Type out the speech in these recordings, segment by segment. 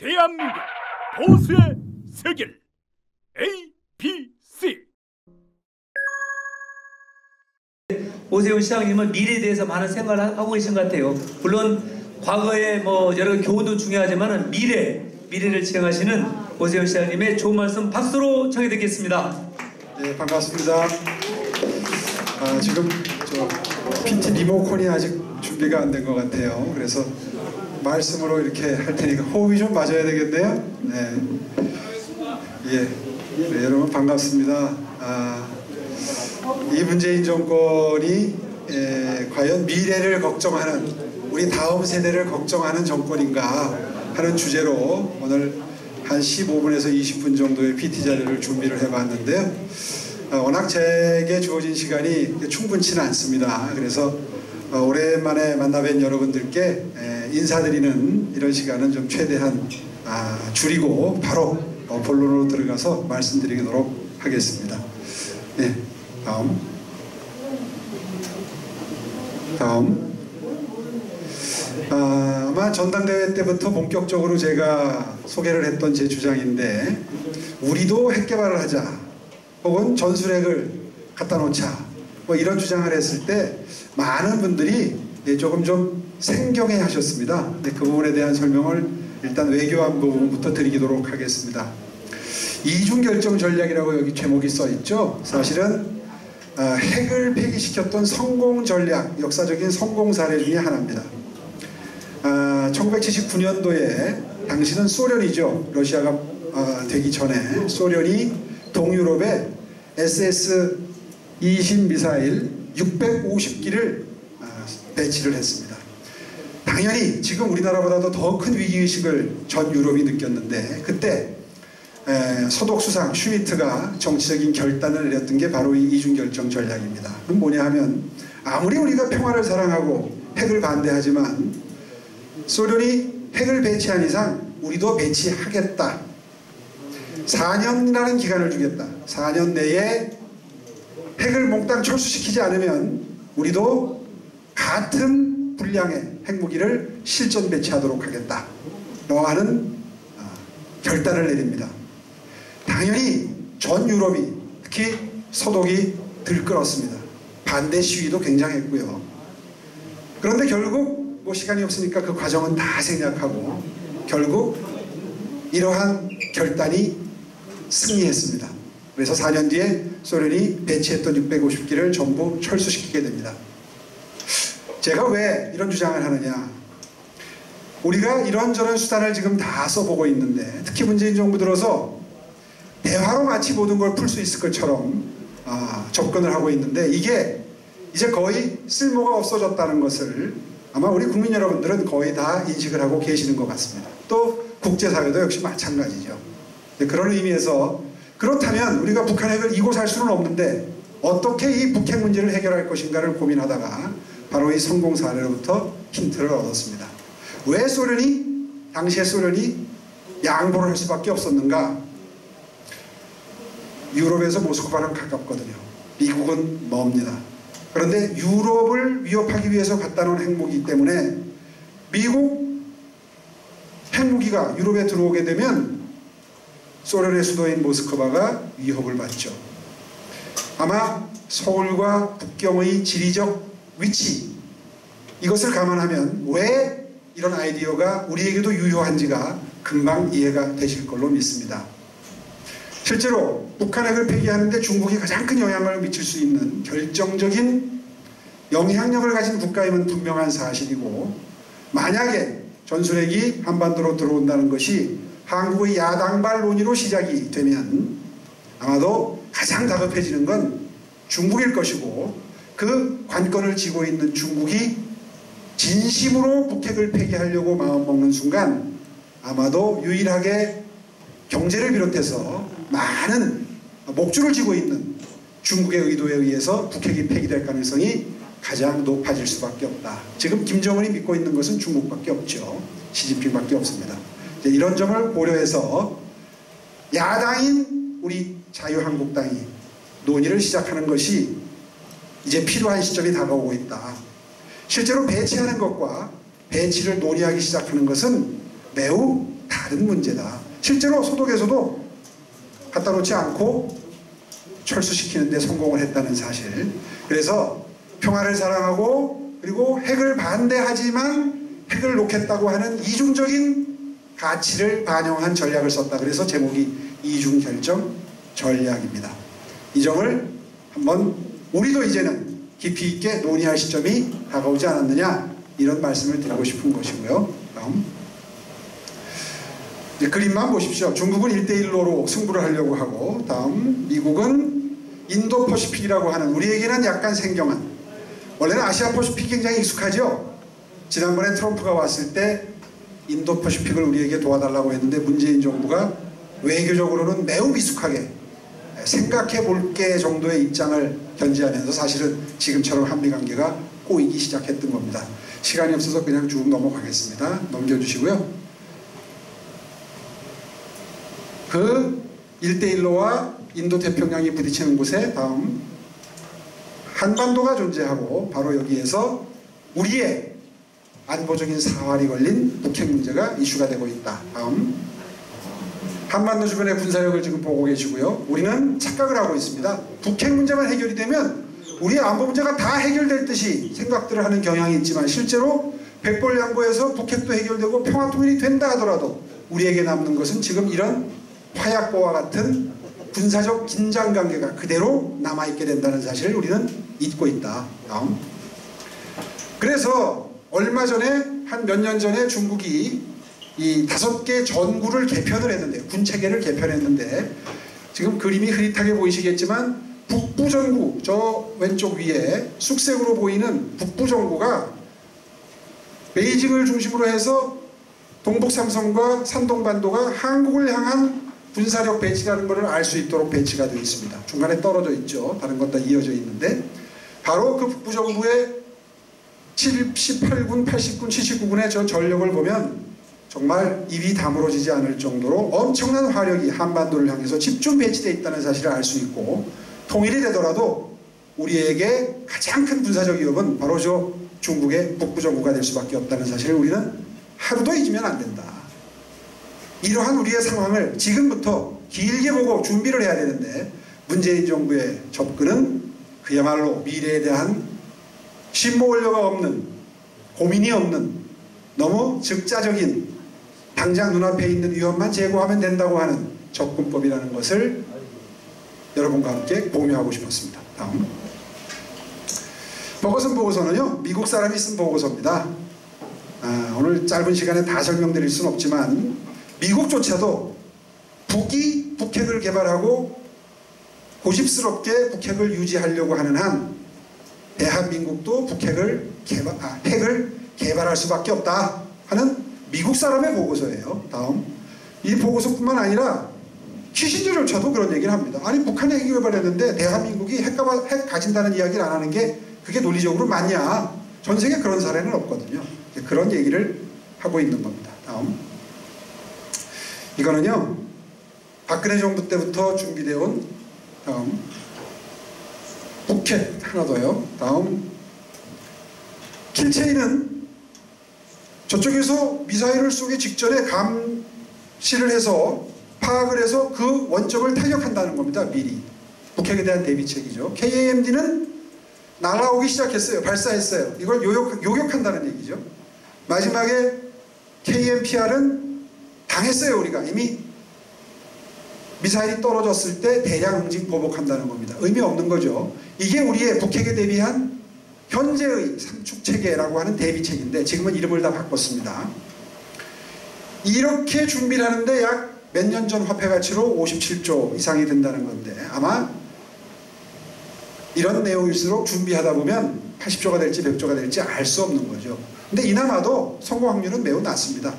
대한민국 보수의 세계를 ABC. 오세훈 시장님은 미래에 대해서 많은 생각을 하고 계신 것 같아요. 물론 과거에 뭐 여러 교훈도 중요하지만 미래를 지향하시는 오세훈 시장님의 좋은 말씀 박수로 청해 듣겠습니다. 네, 반갑습니다. 지금 PT 리모컨이 아직 준비가 안 된 것 같아요. 그래서 말씀으로 이렇게 할 테니까 호흡이 좀 맞아야 되겠네요. 네, 네, 여러분 반갑습니다. 이 문재인 정권이 과연 미래를 걱정하는, 우리 다음 세대를 걱정하는 정권인가 하는 주제로 오늘 한 15분에서 20분 정도의 PT 자료를 준비를 해봤는데요. 워낙 제게 주어진 시간이 충분치는 않습니다. 그래서 오랜만에 만나뵌 여러분들께 인사드리는 이런 시간은 좀 최대한 줄이고 바로 본론으로 들어가서 말씀드리도록 하겠습니다. 네, 다음. 아마 전당대회 때부터 본격적으로 제가 소개를 했던 제 주장인데, 우리도 핵개발을 하자, 혹은 전술핵을 갖다 놓자, 뭐 이런 주장을 했을 때 많은 분들이 조금 좀 생경해 하셨습니다. 그 부분에 대한 설명을 일단 외교안보 부분부터 드리도록 하겠습니다. 이중결정 전략이라고 여기 제목이 써 있죠. 사실은 핵을 폐기시켰던 성공 전략, 역사적인 성공 사례 중에 하나입니다. 1979년도에 당시는 소련이죠. 러시아가 되기 전에 소련이 동유럽에 SS-20 미사일 650기를 배치를 했습니다. 당연히 지금 우리나라보다도 더 큰 위기의식을 전 유럽이 느꼈는데, 그때 서독 수상 슈미트가 정치적인 결단을 내렸던 게 바로 이 이중결정 전략입니다. 그건 뭐냐 하면, 아무리 우리가 평화를 사랑하고 핵을 반대하지만 소련이 핵을 배치한 이상 우리도 배치하겠다. 4년이라는 기간을 주겠다. 4년 내에 핵을 몽땅 철수시키지 않으면 우리도 같은 분량의 핵무기를 실전 배치하도록 하겠다 라는 결단을 내립니다. 당연히 전 유럽이, 특히 서독이 들끓었습니다. 반대 시위도 굉장했고요. 그런데 결국 뭐 시간이 없으니까 그 과정은 다 생략하고 결국 이러한 결단이 승리했습니다. 그래서 4년 뒤에 소련이 배치했던 650기를 전부 철수시키게 됩니다. 제가 왜 이런 주장을 하느냐, 우리가 이런저런 수단을 지금 다 써보고 있는데, 특히 문재인 정부 들어서 대화로 마치 모든 걸 풀 수 있을 것처럼 접근을 하고 있는데, 이게 이제 거의 쓸모가 없어졌다는 것을 아마 우리 국민 여러분들은 거의 다 인식을 하고 계시는 것 같습니다. 또 국제사회도 역시 마찬가지죠. 그런 의미에서, 그렇다면 우리가 북한 핵을 이고 살 수는 없는데 어떻게 이 북핵 문제를 해결할 것인가를 고민하다가 바로 이 성공 사례로부터 힌트를 얻었습니다. 왜 당시에 소련이 양보를 할 수밖에 없었는가? 유럽에서 모스크바는 가깝거든요. 미국은 멉니다. 그런데 유럽을 위협하기 위해서 갖다 놓은 핵무기 때문에 미국 핵무기가 유럽에 들어오게 되면 소련의 수도인 모스크바가 위협을 받죠. 아마 서울과 북경의 지리적 위치, 이것을 감안하면 왜 이런 아이디어가 우리에게도 유효한지가 금방 이해가 되실 걸로 믿습니다. 실제로 북한 핵을 폐기하는데 중국이 가장 큰 영향을 미칠 수 있는 결정적인 영향력을 가진 국가임은 분명한 사실이고, 만약에 전술핵이 한반도로 들어온다는 것이 한국의 야당발 논의로 시작이 되면 아마도 가장 다급해지는 건 중국일 것이고, 그 관건을 쥐고 있는 중국이 진심으로 북핵을 폐기하려고 마음먹는 순간 아마도 유일하게 경제를 비롯해서 많은 목줄을 쥐고 있는 중국의 의도에 의해서 북핵이 폐기될 가능성이 가장 높아질 수밖에 없다. 지금 김정은이 믿고 있는 것은 중국밖에 없죠. 시진핑밖에 없습니다. 이런 점을 고려해서 야당인 우리 자유한국당이 논의를 시작하는 것이 이제 필요한 시점이 다가오고 있다. 실제로 배치하는 것과 배치를 논의하기 시작하는 것은 매우 다른 문제다. 실제로 소독에서도 갖다 놓지 않고 철수시키는 데 성공을 했다는 사실. 그래서 평화를 사랑하고 그리고 핵을 반대하지만 핵을 놓겠다고 하는 이중적인 가치를 반영한 전략을 썼다. 그래서 제목이 이중결정 전략입니다. 이 점을 한번 우리도 이제는 깊이 있게 논의할 시점이 다가오지 않았느냐, 이런 말씀을 드리고 싶은 것이고요. 다음 그림만 보십시오. 중국은 1대1로 승부를 하려고 하고, 다음 미국은 인도 퍼시픽이라고 하는, 우리에게는 약간 생경한, 원래는 아시아 퍼시픽이 굉장히 익숙하죠. 지난번에 트럼프가 왔을 때 인도 퍼시픽을 우리에게 도와달라고 했는데 문재인 정부가 외교적으로는 매우 미숙하게 생각해 볼게 정도의 입장을 견지하면서 사실은 지금처럼 한미관계가 꼬이기 시작했던 겁니다. 시간이 없어서 그냥 쭉 넘어가겠습니다. 넘겨주시고요. 그 1대1로와 인도 태평양이 부딪히는 곳에 다음 한반도가 존재하고, 바로 여기에서 우리의 안보적인 사활이 걸린 북핵 문제가 이슈가 되고 있다. 다음 한반도 주변의 군사력을 지금 보고 계시고요. 우리는 착각을 하고 있습니다. 북핵 문제만 해결이 되면 우리의 안보 문제가 다 해결될 듯이 생각들을 하는 경향이 있지만, 실제로 백벌양보에서 북핵도 해결되고 평화통일이 된다 하더라도 우리에게 남는 것은 지금 이런 화약고와 같은 군사적 긴장관계가 그대로 남아있게 된다는 사실을 우리는 잊고 있다. 다음. 그래서 얼마 전에, 한 몇 년 전에 중국이 이 5개 전구를 개편을 했는데, 군체계를 개편했는데, 지금 그림이 흐릿하게 보이시겠지만 북부전구, 저 왼쪽 위에 쑥색으로 보이는 북부전구가 베이징을 중심으로 해서 동북삼성과 산동반도가 한국을 향한 군사력 배치라는 것을 알 수 있도록 배치가 되어 있습니다. 중간에 떨어져 있죠. 다른 것 다 이어져 있는데, 바로 그 북부정부의 78군, 80군, 79군의 저 전력을 보면 정말 입이 다물어지지 않을 정도로 엄청난 화력이 한반도를 향해서 집중 배치되어 있다는 사실을 알 수 있고, 통일이 되더라도 우리에게 가장 큰 군사적 위협은 바로 저 중국의 북부정부가 될 수밖에 없다는 사실을 우리는 하루도 잊으면 안 된다. 이러한 우리의 상황을 지금부터 길게 보고 준비를 해야 되는데, 문재인 정부의 접근은 그야말로 미래에 대한 신모 원료가 없는, 고민이 없는, 너무 즉자적인, 당장 눈앞에 있는 위험만 제거하면 된다고 하는 접근법이라는 것을 여러분과 함께 공유하고 싶었습니다. 다음. 보고서는요, 미국 사람이 쓴 보고서입니다. 오늘 짧은 시간에 다 설명드릴 수는 없지만, 미국조차도 북이 북핵을 개발하고 고집스럽게 북핵을 유지하려고 하는 한 대한민국도 핵을 개발할 수밖에 없다 하는 미국 사람의 보고서예요. 다음. 이 보고서뿐만 아니라 키신저조차도 그런 얘기를 합니다. 아니, 북한이 핵 개발했는데 대한민국이 핵 가진다는 이야기를 안 하는 게 그게 논리적으로 맞냐? 전 세계 그런 사례는 없거든요. 그런 얘기를 하고 있는 겁니다. 다음. 이거는요, 박근혜 정부 때부터 준비되어 온, 다음, 북핵 하나 더요. 다음, 킬체이는 저쪽에서 미사일을 쏘기 직전에 감시를 해서 파악을 해서 그 원점을 타격한다는 겁니다. 미리. 북핵에 대한 대비책이죠. KAMD는 날아오기 시작했어요. 발사했어요. 이걸 요격한다는 얘기죠. 마지막에 KMPR은 당했어요. 우리가 이미 미사일이 떨어졌을 때 대량 응징 보복한다는 겁니다. 의미 없는 거죠. 이게 우리의 북핵에 대비한 현재의 상축체계라고 하는 대비책인데, 지금은 이름을 다 바꿨습니다. 이렇게 준비를 하는데 약 몇 년 전 화폐 가치로 57조 이상이 된다는 건데, 아마 이런 내용일수록 준비하다 보면 80조가 될지 100조가 될지 알 수 없는 거죠. 근데 이나마도 성공 확률은 매우 낮습니다.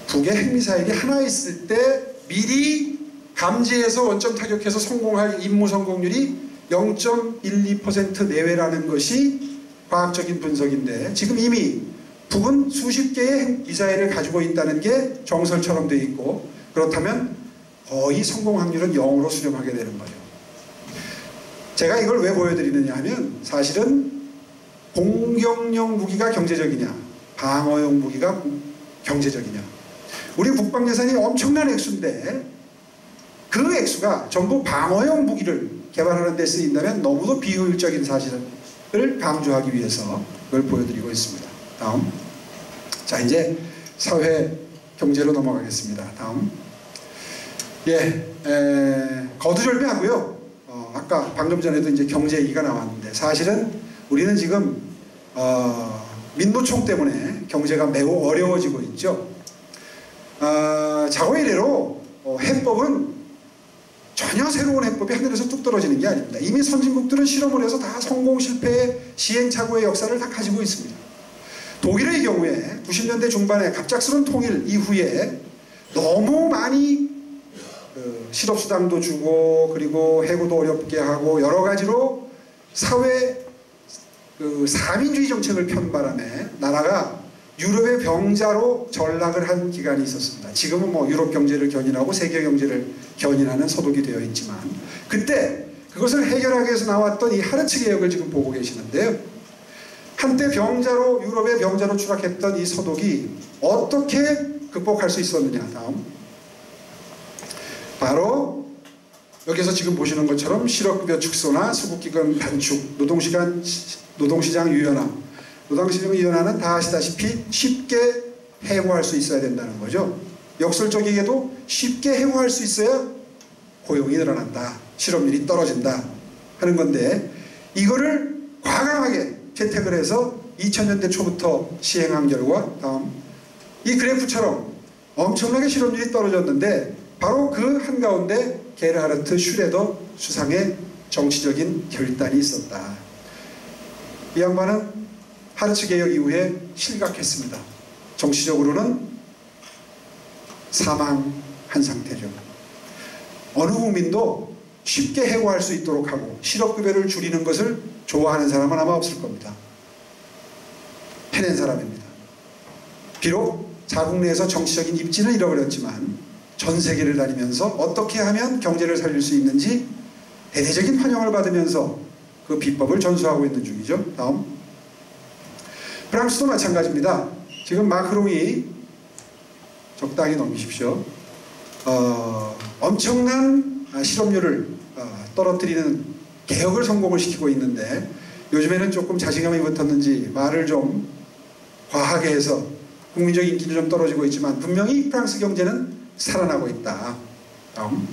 북의 핵미사일이 하나 있을 때 미리 감지해서 원점 타격해서 성공할 임무 성공률이 0.12% 내외라는 것이 과학적인 분석인데, 지금 이미 북은 수십 개의 핵미사일을 가지고 있다는 게 정설처럼 되어 있고, 그렇다면 거의 성공 확률은 0으로 수렴하게 되는 거죠. 제가 이걸 왜 보여드리느냐 하면, 사실은 공격용 무기가 경제적이냐, 방어용 무기가 경제적이냐. 우리 국방 예산이 엄청난 액수인데 그 액수가 전부 방어용 무기를 개발하는 데 쓰인다면 너무도 비효율적인 사실을 강조하기 위해서 그걸 보여드리고 있습니다. 다음. 자, 이제 사회 경제로 넘어가겠습니다. 다음. 거두절미하고요. 아까 방금 전에도 이제 경제 얘기가 나왔는데 사실은 우리는 지금 민노총 때문에 경제가 매우 어려워지고 있죠. 자고 이래로 해법은 전혀 새로운 해법이 하늘에서 뚝 떨어지는 게 아닙니다. 이미 선진국들은 실험을 해서 다 성공 실패의 시행착오의 역사를 다 가지고 있습니다. 독일의 경우에 90년대 중반에 갑작스러운 통일 이후에 너무 많이 실업수당도 주고 그리고 해고도 어렵게 하고 여러 가지로 사회 사민주의 정책을 편 바람에 나라가 유럽의 병자로 전락을 한 기간이 있었습니다. 지금은 뭐 유럽 경제를 견인하고 세계 경제를 견인하는 서독이 되어 있지만 그때 그것을 해결하기 위해서 나왔던 이 하르츠 개혁을 지금 보고 계시는데요. 한때 유럽의 병자로 추락했던 이 서독이 어떻게 극복할 수 있었느냐. 다음. 바로 여기서 지금 보시는 것처럼 실업급여 축소나 수급기간 단축, 노동시장 유연화. 노동시장 유연화는 다 아시다시피 쉽게 해고할 수 있어야 된다는 거죠. 역설적이게도 쉽게 해고할 수 있어야 고용이 늘어난다. 실업률이 떨어진다 하는 건데 이거를 과감하게 채택을 해서 2000년대 초부터 시행한 결과 다음 이 그래프처럼 엄청나게 실업률이 떨어졌는데 바로 그 한가운데 게르하르트 슈레더 수상의 정치적인 결단이 있었다. 이 양반은 하르츠 개혁 이후에 실각했습니다. 정치적으로는 사망한 상태죠. 어느 국민도 쉽게 해고할 수 있도록 하고 실업급여를 줄이는 것을 좋아하는 사람은 아마 없을 겁니다. 해낸 사람입니다. 비록 자국 내에서 정치적인 입지는 잃어버렸지만 전 세계를 다니면서 어떻게 하면 경제를 살릴 수 있는지 대대적인 환영을 받으면서 그 비법을 전수하고 있는 중이죠. 다음. 프랑스도 마찬가지입니다. 지금 마크롱이 적당히 넘기십시오. 엄청난 실업률을 떨어뜨리는 개혁을 성공을 시키고 있는데 요즘에는 조금 자신감이 붙었는지 말을 좀 과하게 해서 국민적 인기는 좀 떨어지고 있지만 분명히 프랑스 경제는 살아나고 있다. 다음.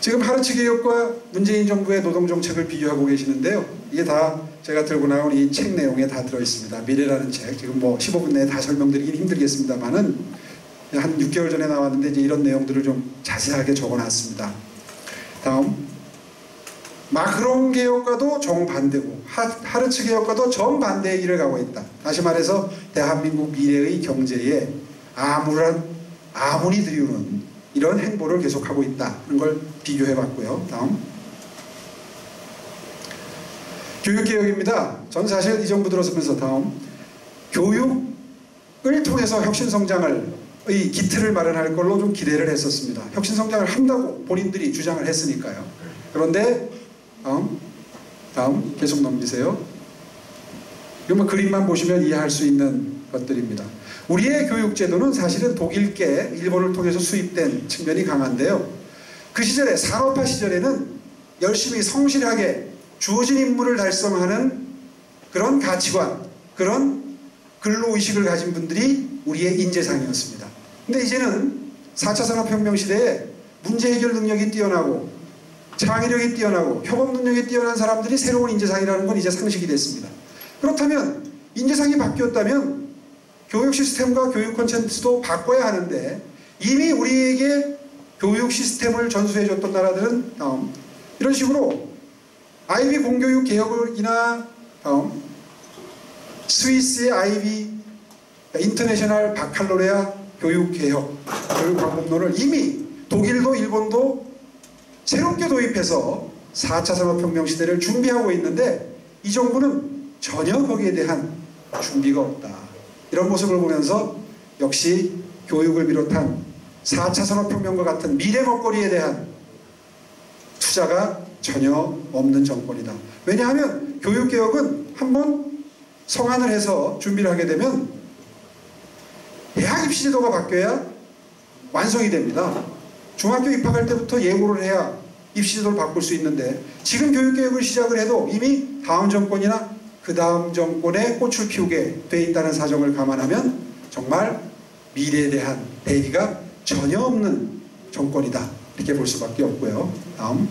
지금 하르츠 개혁과 문재인 정부의 노동정책을 비교하고 계시는데요. 이게 다 제가 들고 나온 이 책 내용에 다 들어있습니다. 미래라는 책. 지금 뭐 15분 내에 다 설명드리긴 힘들겠습니다만은 한 6개월 전에 나왔는데 이제 이런 내용들을 좀 자세하게 적어놨습니다. 다음. 마크롱 개혁과도 정반대고 하르츠 개혁과도 정반대의 길을 가고 있다. 다시 말해서 대한민국 미래의 경제에 아무리 들이우는 이런 행보를 계속하고 있다는 걸 비교해봤고요. 다음. 교육개혁입니다. 전 사실 이 정부 들어서면서 다음. 교육을 통해서 혁신성장의 기틀을 마련할 걸로 좀 기대를 했었습니다. 혁신성장을 한다고 본인들이 주장을 했으니까요. 그런데 다음 계속 넘기세요. 이거 뭐 그림만 보시면 이해할 수 있는 것들입니다. 우리의 교육제도는 사실은 독일계, 일본을 통해서 수입된 측면이 강한데요. 그 시절에 산업화 시절에는 열심히 성실하게 주어진 임무를 달성하는 그런 가치관, 그런 근로의식을 가진 분들이 우리의 인재상이었습니다. 근데 이제는 4차 산업혁명 시대에 문제 해결 능력이 뛰어나고 창의력이 뛰어나고 협업 능력이 뛰어난 사람들이 새로운 인재상이라는 건 이제 상식이 됐습니다. 그렇다면 인재상이 바뀌었다면 교육 시스템과 교육 콘텐츠도 바꿔야 하는데 이미 우리에게 교육 시스템을 전수해줬던 나라들은 이런 식으로 아이비 공교육 개혁이나 스위스의 아이비 인터내셔널 바칼로레아 교육 개혁 교육 방법론을 이미 독일도 일본도 새롭게 도입해서 4차 산업혁명 시대를 준비하고 있는데 이 정부는 전혀 거기에 대한 준비가 없다. 이런 모습을 보면서 역시 교육을 비롯한 4차 산업혁명과 같은 미래 먹거리에 대한 투자가 전혀 없는 정권이다. 왜냐하면 교육개혁은 한번 성안을 해서 준비를 하게 되면 대학 입시 제도가 바뀌어야 완성이 됩니다. 중학교 입학할 때부터 예고를 해야 입시 제도를 바꿀 수 있는데 지금 교육개혁을 시작을 해도 이미 다음 정권이나 그 다음 정권에 꽃을 피우게 돼 있다는 사정을 감안하면 정말 미래에 대한 대비가 전혀 없는 정권이다, 이렇게 볼 수밖에 없고요. 다음.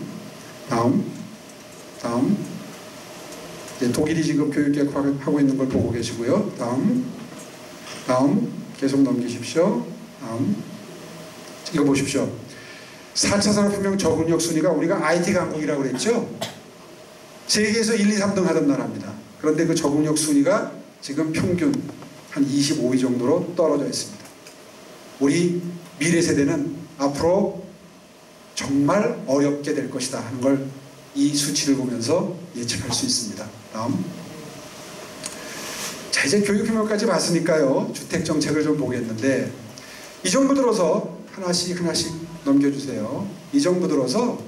이제 독일이 지금 교육개혁하고 있는 걸 보고 계시고요. 다음 계속 넘기십시오. 이거 보십시오. 4차 산업혁명 적응력 순위가 우리가 IT 강국이라고 그랬죠. 세계에서 1, 2, 3등 하던 나라입니다. 그런데 그 적응력 순위가 지금 평균 한 25위 정도로 떨어져 있습니다. 우리 미래 세대는 앞으로 정말 어렵게 될 것이다 하는 걸 이 수치를 보면서 예측할 수 있습니다. 다음. 자, 이제 교육혁명까지 봤으니까요. 주택정책을 좀 보겠는데 이 정부 들어서 하나씩 넘겨주세요. 이 정부 들어서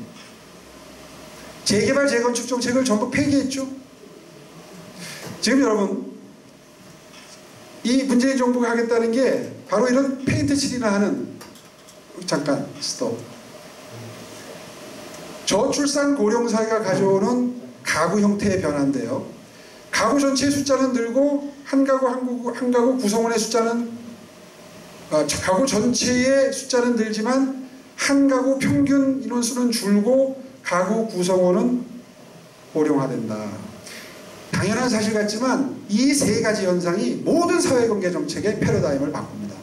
재개발 재건축 정책을 전부 폐기했죠. 지금 여러분 이 문재인 정부가 하겠다는 게 바로 이런 페인트 칠이나 하는, 잠깐 스톱. 저출산 고령사회가 가져오는 가구 형태의 변화인데요. 가구 전체의 숫자는 늘고 한 가구 구성원의 숫자는 가구 전체의 숫자는 늘지만 한 가구 평균 인원수는 줄고 가구 구성원은 고령화된다. 당연한 사실 같지만 이 세 가지 현상이 모든 사회공개 정책의 패러다임을 바꿉니다.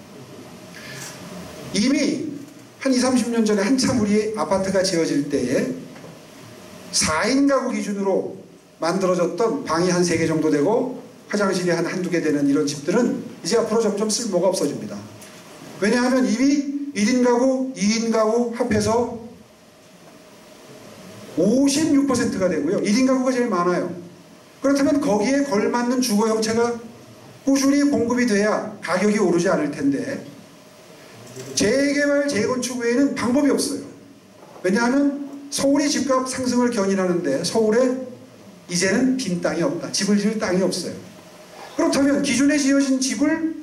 이미 한 20, 30년 전에 한참 우리 아파트가 지어질 때에 4인 가구 기준으로 만들어졌던 방이 한 3개 정도 되고 화장실이 한 한두 개 되는 이런 집들은 이제 앞으로 점점 쓸모가 없어집니다. 왜냐하면 이미 1인 가구, 2인 가구 합해서 56%가 되고요. 1인 가구가 제일 많아요. 그렇다면 거기에 걸맞는 주거 형체가 꾸준히 공급이 돼야 가격이 오르지 않을 텐데 재개발, 재건축 외에는 방법이 없어요. 왜냐하면 서울이 집값 상승을 견인하는데 서울에 이제는 빈 땅이 없다. 집을 지을 땅이 없어요. 그렇다면 기존에 지어진 집을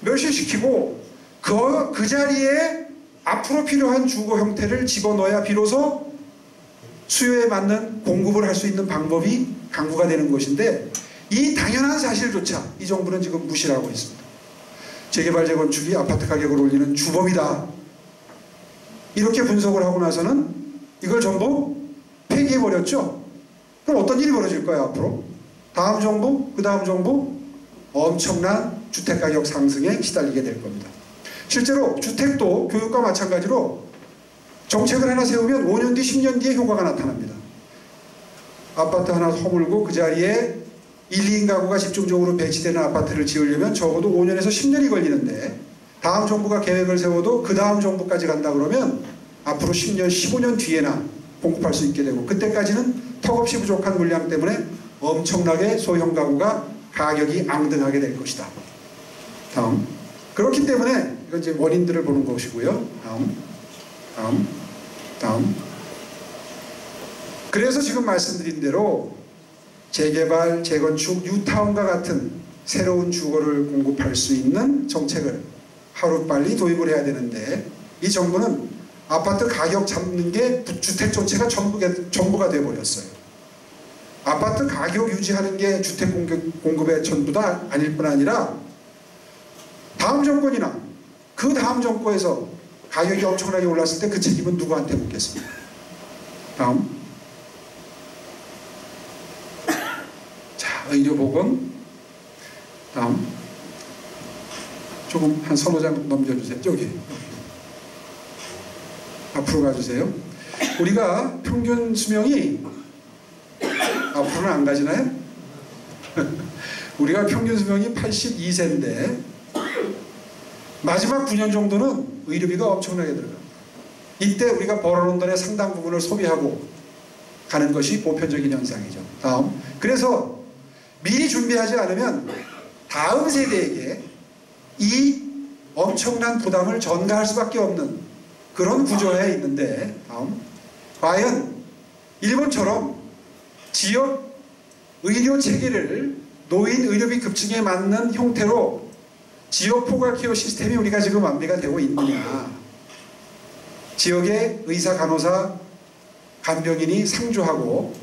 멸실시키고 그 자리에 앞으로 필요한 주거 형태를 집어넣어야 비로소 수요에 맞는 공급을 할 수 있는 방법이 강구가 되는 것인데 이 당연한 사실조차 이 정부는 지금 무시를 하고 있습니다. 재개발 재건축이 아파트 가격을 올리는 주범이다. 이렇게 분석을 하고 나서는 이걸 전부 폐기해버렸죠. 그럼 어떤 일이 벌어질까요 앞으로? 다음 정부, 그 다음 정부 엄청난 주택가격 상승에 시달리게 될 겁니다. 실제로 주택도 교육과 마찬가지로 정책을 하나 세우면 5년 뒤, 10년 뒤에 효과가 나타납니다. 아파트 하나 허물고 그 자리에 1, 2인 가구가 집중적으로 배치되는 아파트를 지으려면 적어도 5년에서 10년이 걸리는데 다음 정부가 계획을 세워도 그 다음 정부까지 간다 그러면 앞으로 10년, 15년 뒤에나 공급할 수 있게 되고 그때까지는 턱없이 부족한 물량 때문에 엄청나게 소형 가구가 가격이 앙등하게 될 것이다. 다음. 그렇기 때문에 이건 이제 원인들을 보는 것이고요. 다음. 그래서 지금 말씀드린 대로 재개발, 재건축, 뉴타운과 같은 새로운 주거를 공급할 수 있는 정책을 하루빨리 도입을 해야 되는데 이 정부는 아파트 가격 잡는 게 주택 정책가 전부가 돼버렸어요. 아파트 가격 유지하는 게 주택 공급의 전부다 아닐 뿐 아니라 다음 정권이나 그 다음 정권에서 가격이 엄청나게 올랐을 때 그 책임은 누구한테 묻겠습니까? 다음. 자, 의료보건. 다음. 조금 한 서너 장 넘겨주세요. 여기. 앞으로 가주세요. 우리가 평균 수명이 앞으로는 안 가지나요? 우리가 평균 수명이 82세인데 마지막 9년 정도는 의료비가 엄청나게 들어갑니다. 이때 우리가 벌어놓은 돈의 상당 부분을 소비하고 가는 것이 보편적인 현상이죠. 다음. 그래서 미리 준비하지 않으면 다음 세대에게 이 엄청난 부담을 전가할 수밖에 없는 그런 구조에 있는데 다음. 과연 일본처럼 지역 의료 체계를 노인 의료비 급증에 맞는 형태로 지역 포괄 케어 시스템이 우리가 지금 완비가 되고 있느냐. 지역의 의사, 간호사, 간병인이 상주하고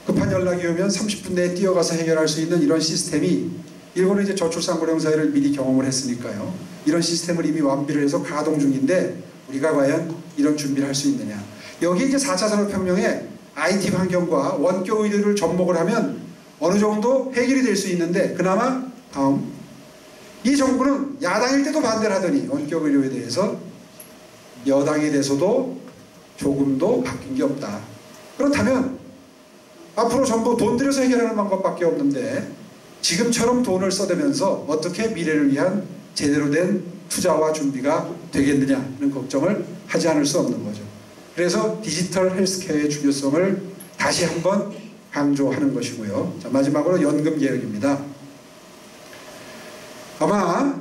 급한 연락이 오면 30분 내에 뛰어가서 해결할 수 있는 이런 시스템이, 일본은 이제 저출산고령 사회를 미리 경험을 했으니까요. 이런 시스템을 이미 완비를 해서 가동 중인데 우리가 과연 이런 준비를 할 수 있느냐. 여기 이제 4차 산업혁명에 IT 환경과 원격 의료를 접목을 하면 어느 정도 해결이 될 수 있는데, 그나마 다음, 이 정부는 야당일 때도 반대를 하더니 원격 의료에 대해서 여당이 돼서도 조금도 바뀐 게 없다. 그렇다면 앞으로 전부 돈 들여서 해결하는 방법밖에 없는데 지금처럼 돈을 써대면서 어떻게 미래를 위한 제대로 된 투자와 준비가 되겠느냐는 걱정을 하지 않을 수 없는 거죠. 그래서 디지털 헬스케어의 중요성을 다시 한번 강조하는 것이고요. 자, 마지막으로 연금 개혁입니다. 아마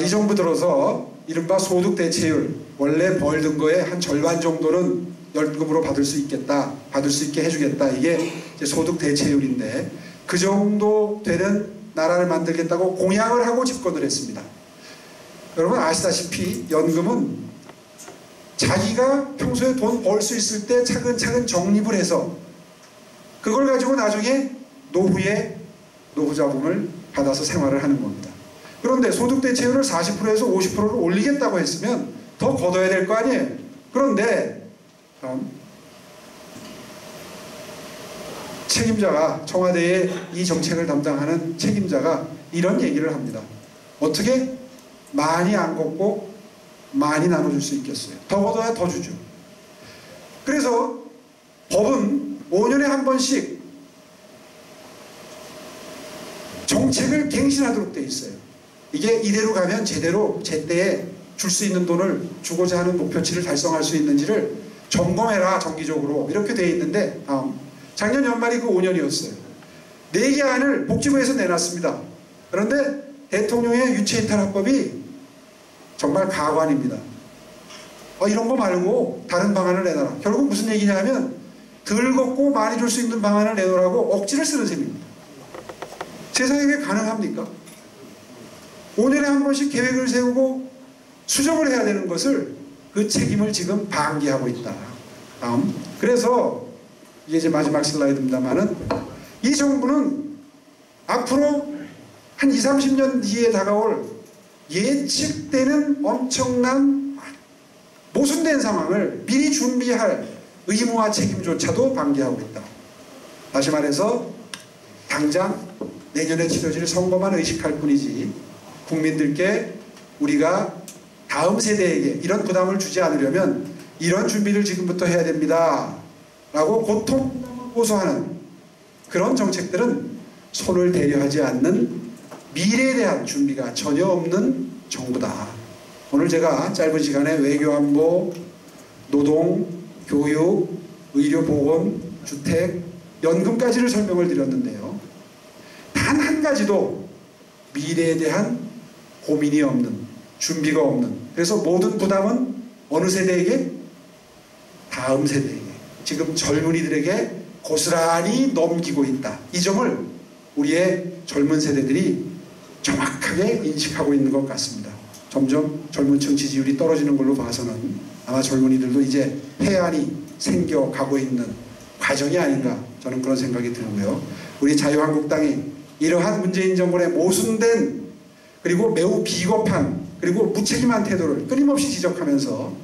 이 정부 들어서 이른바 소득 대체율, 원래 벌든 거에 한 절반 정도는 연금으로 받을 수 있겠다, 받을 수 있게 해주겠다, 이게 이제 소득 대체율인데, 그 정도 되는 나라를 만들겠다고 공약을 하고 집권을 했습니다. 여러분 아시다시피 연금은 자기가 평소에 돈 벌 수 있을 때 차근차근 적립을 해서 그걸 가지고 나중에 노후에 노후자금을 받아서 생활을 하는 겁니다. 그런데 소득 대체율을 40%에서 50%를 올리겠다고 했으면 더 걷어야 될 거 아니에요. 그런데 책임자가, 청와대에 이 정책을 담당하는 책임자가 이런 얘기를 합니다. 어떻게 많이 안 걷고 많이 나눠줄 수 있겠어요? 더 걷어야 더 주죠. 그래서 법은 5년에 한 번씩 정책을 갱신하도록 돼 있어요. 이게 이대로 가면 제대로 제때에 줄 수 있는 돈을 주고자 하는 목표치를 달성할 수 있는지를 점검해라, 정기적으로. 이렇게 돼 있는데, 작년 연말이 그 5년이었어요. 4개 안을 복지부에서 내놨습니다. 그런데 대통령의 유체이탈합법이 정말 가관입니다. 이런 거 말고 다른 방안을 내놔라. 결국 무슨 얘기냐면 덜 걷고 많이 줄 수 있는 방안을 내놓으라고 억지를 쓰는 셈입니다. 세상에 그게 가능합니까? 5년에 한 번씩 계획을 세우고 수정을 해야 되는 것을, 그 책임을 지금 방기하고 있다. 다음. 그래서 이게 이제 마지막 슬라이드입니다만은, 이 정부는 앞으로 한 20, 30년 뒤에 다가올 예측되는 엄청난 모순된 상황을 미리 준비할 의무와 책임조차도 방기하고 있다. 다시 말해서 당장 내년에 치러질 선거만 의식할 뿐이지 국민들께 우리가 다음 세대에게 이런 부담을 주지 않으려면 이런 준비를 지금부터 해야 됩니다 라고 고통을 호소하는 그런 정책들은 손을 대려 하지 않는, 미래에 대한 준비가 전혀 없는 정부다. 오늘 제가 짧은 시간에 외교안보, 노동, 교육, 의료보건, 주택, 연금까지를 설명을 드렸는데요. 단 한 가지도 미래에 대한 고민이 없는, 준비가 없는, 그래서 모든 부담은 어느 세대에게? 다음 세대에게, 지금 젊은이들에게 고스란히 넘기고 있다. 이 점을 우리의 젊은 세대들이 정확하게 인식하고 있는 것 같습니다. 점점 젊은 층 지지율이 떨어지는 걸로 봐서는 아마 젊은이들도 이제 해안이 생겨가고 있는 과정이 아닌가, 저는 그런 생각이 들고요. 우리 자유한국당이 이러한 문재인 정권의 모순된, 그리고 매우 비겁한, 그리고 무책임한 태도를 끊임없이 지적하면서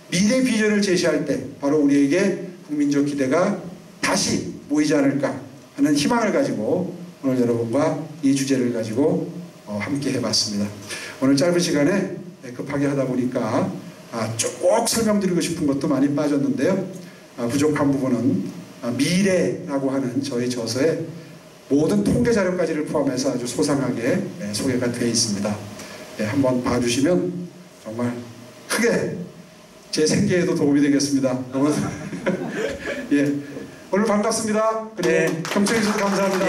미래 비전을 제시할 때 바로 우리에게 국민적 기대가 다시 모이지 않을까 하는 희망을 가지고 오늘 여러분과 이 주제를 가지고 함께 해봤습니다. 오늘 짧은 시간에 급하게 하다 보니까 쭉 설명드리고 싶은 것도 많이 빠졌는데요. 부족한 부분은 미래라고 하는 저희 저서에 모든 통계 자료까지를 포함해서 아주 소상하게 소개가 되어 있습니다. 한번 봐주시면 정말 크게 제 생계에도 도움이 되겠습니다. 오늘 반갑습니다. 그리고 경청해 주셔서 감사합니다.